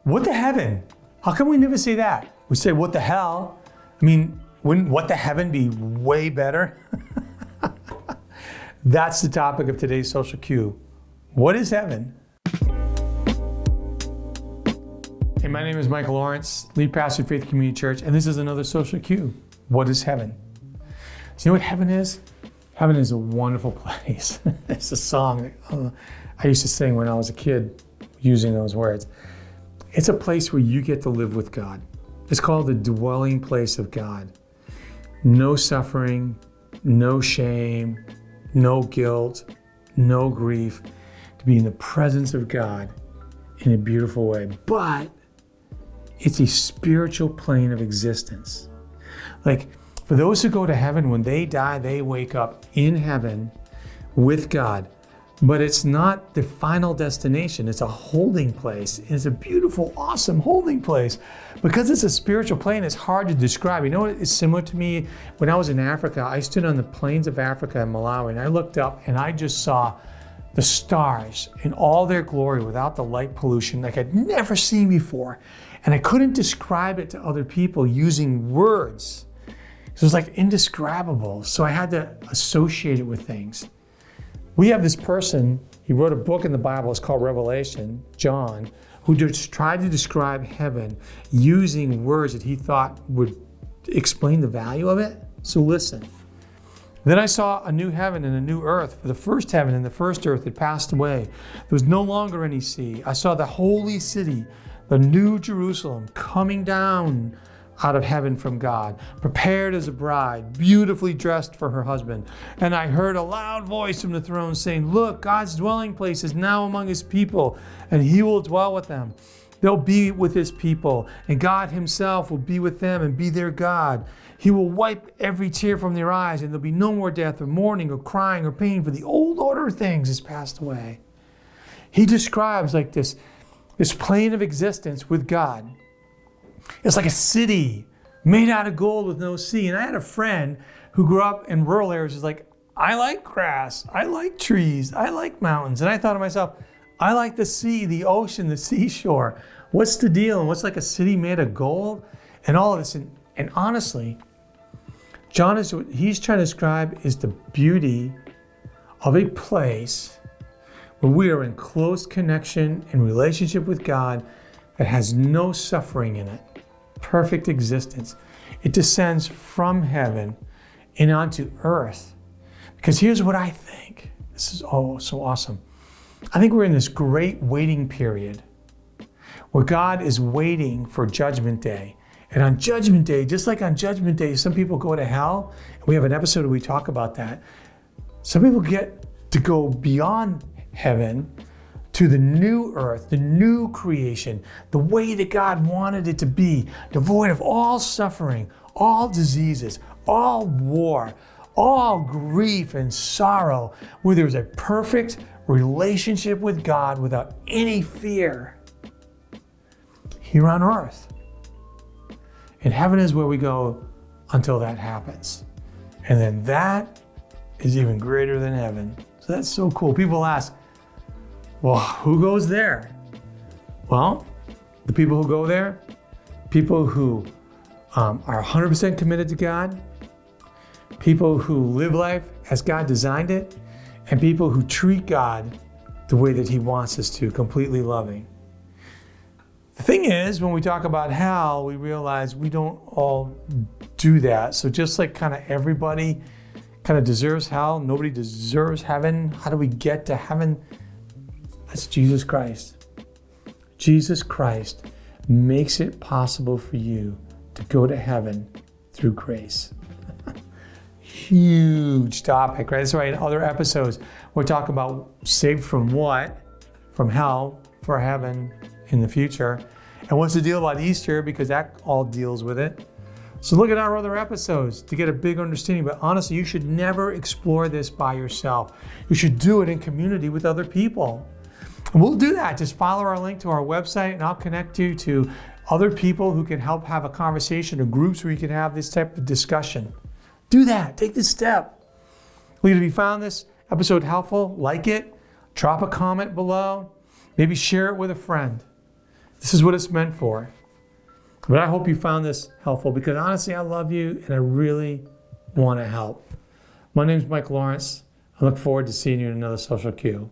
what the heaven? How come we never say that? We say, what the hell? I mean, wouldn't what the heaven be way better? That's the topic of today's social cue. What is heaven? Hey, my name is Michael Lawrence, lead pastor at Faith Community Church, and this is another social cue. What is heaven? So you know what heaven is? Heaven is a wonderful place. It's a song that I used to sing when I was a kid using those words. It's a place where you get to live with God. It's called the dwelling place of God. No suffering, no shame, no guilt, no grief, to be in the presence of God in a beautiful way. But it's a spiritual plane of existence. Like, for those who go to heaven, when they die, they wake up in heaven with God. But it's not the final destination. It's a holding place. It's a beautiful, awesome holding place. Because it's a spiritual plane, it's hard to describe. You know what is similar to me? When I was in Africa, I stood on the plains of Africa in Malawi, and I looked up and I just saw the stars in all their glory without the light pollution like I'd never seen before. And I couldn't describe it to other people using words. It was like indescribable. So I had to associate it with things. We have this person, he wrote a book in the Bible, it's called Revelation, John, who just tried to describe heaven using words that he thought would explain the value of it. So listen. Then I saw a new heaven and a new earth, for the first heaven and the first earth had passed away. There was no longer any sea. I saw the holy city, the new Jerusalem, coming down out of heaven from God, prepared as a bride, beautifully dressed for her husband. And I heard a loud voice from the throne saying, "Look, God's dwelling place is now among his people, and he will dwell with them. They'll be with his people, and God himself will be with them and be their God. He will wipe every tear from their eyes, and there'll be no more death or mourning or crying or pain, for the old order of things has passed away." He describes like this plane of existence with God. It's like a city made out of gold with no sea. And I had a friend who grew up in rural areas who's like, I like grass, I like trees, I like mountains. And I thought to myself, I like the sea, the ocean, the seashore. What's the deal? And what's like a city made of gold? And all of this. And honestly, John is what he's trying to describe is the beauty of a place where we are in close connection and relationship with God that has no suffering in it. Perfect existence. It descends from heaven and onto earth. Because here's what I think. This is so awesome. I think we're in this great waiting period where God is waiting for Judgment Day. And on Judgment Day, just like on Judgment Day, some people go to hell. We have an episode where we talk about that. Some people get to go beyond heaven to the new earth, the new creation, the way that God wanted it to be, devoid of all suffering, all diseases, all war, all grief and sorrow, where there's a perfect relationship with God without any fear here on earth. And heaven is where we go until that happens. And then that is even greater than heaven. So that's so cool. People ask, well, who goes there? Well, the people who go there, people who are 100% committed to God, people who live life as God designed it, and people who treat God the way that he wants us to, completely loving. The thing is, when we talk about hell, we realize we don't all do that. So just like kind of everybody kind of deserves hell, nobody deserves heaven. How do we get to heaven? That's Jesus Christ. Jesus Christ makes it possible for you to go to heaven through grace. Huge topic, right? That's why in other episodes, we'll talk about saved from what? From hell for heaven in the future. And what's the deal about Easter? Because that all deals with it. So look at our other episodes to get a big understanding. But honestly, you should never explore this by yourself. You should do it in community with other people. And we'll do that. Just follow our link to our website and I'll connect you to other people who can help have a conversation or groups where you can have this type of discussion. Do that. Take this step. Well, if you found this episode helpful, like it, drop a comment below, maybe share it with a friend. This is what it's meant for. But I hope you found this helpful because honestly, I love you and I really want to help. My name is Mike Lawrence. I look forward to seeing you in another Social Q.